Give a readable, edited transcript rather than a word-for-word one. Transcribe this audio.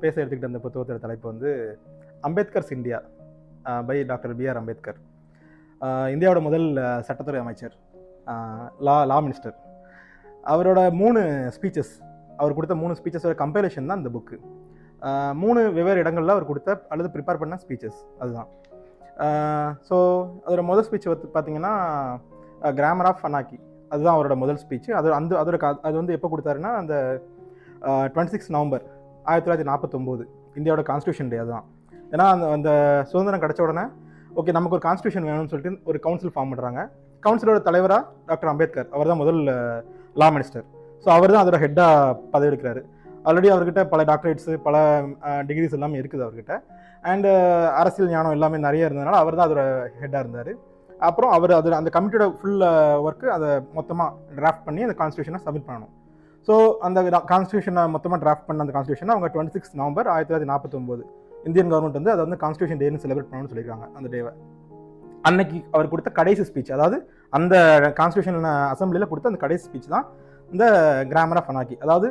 பேச எடுத்துக்கிட்ட அந்த புத்தகத்தோட தலைப்பு வந்து Ambedkar's India by doctor B R Ambedkar. இந்தியாவோட முதல் சட்டத்துறை அமைச்சர், லா மினிஸ்டர். அவரோட 3 ஸ்பீச்சஸ், அவர் கொடுத்த 3 ஸ்பீச்சஸோட கம்பைலேஷன் தான் இந்த புக்கு. 3 வெவ்வேறு இடங்களில் அவர் கொடுத்த அல்லது ப்ரிப்பேர் பண்ண ஸ்பீச்சஸ் அதுதான். ஸோ அதோட முதல் ஸ்பீச் வந்து பார்த்தீங்கன்னா கிராமர் ஆஃப் அனாக்கி, அதுதான் அவரோட முதல் ஸ்பீச். அது வந்து எப்போ கொடுத்தாருன்னா அந்த 26 நவம்பர் 1949 இந்தியாவோட கான்ஸ்டியூஷன் டே. அதுதான். ஏன்னா அந்த சுதந்திரம் கிடச்ச உடனே ஓகே நமக்கு ஒரு கான்ஸ்டியூஷன் வேணும்னு சொல்லிட்டு ஒரு கவுன்சில் ஃபார்ம் பண்ணுறாங்க. கவுன்சிலோட தலைவராக டாக்டர் அம்பேத்கர், அவர் தான் முதல் லா மினிஸ்டர். ஸோ அவர் தான் அதோட ஹெட்டாக பதவி எடுக்கிறாரு. ஆல்ரெடி அவர்கிட்ட பல டாக்டரேட்ஸு, பல டிகிரிஸ் எல்லாமே இருக்குது அவர்கிட்ட. அண்டு அரசியல் ஞானம் எல்லாமே நிறைய இருந்ததுனால அவர் தான் அதோட ஹெட்டாக இருந்தார். அப்புறம் அவர் அந்த கமிட்டியோட ஃபுல் ஒர்க்கு அதை மொத்தமாக டிராஃப்ட் பண்ணி அந்த கான்ஸ்டியூஷனை சப்மிட் பண்ணணும். ஸோ அந்த கான்ஸ்டியூஷனை மொத்தமாக டிராஃப்ட் பண்ண அந்த கான்ஸ்டியூஷனை அவங்க 26 நவம்பர் 1949 இந்தியன் கவர்மெண்ட் வந்து அதை வந்து கான்ஸ்டியூஷன் டேன்னு செலிப்ரேட் பண்ணணும்னு சொல்லியிருக்காங்க. அந்த டேவை அன்னைக்கு அவர் கொடுத்த கடைசி ஸ்பீச், அதாவது அந்த கான்ஸ்டியூஷன் அசம்பிளியில் கொடுத்த அந்த கடைசி ஸ்பீச் தான் இந்த கிராமர் ஆஃப் அனாக்கி. அதாவது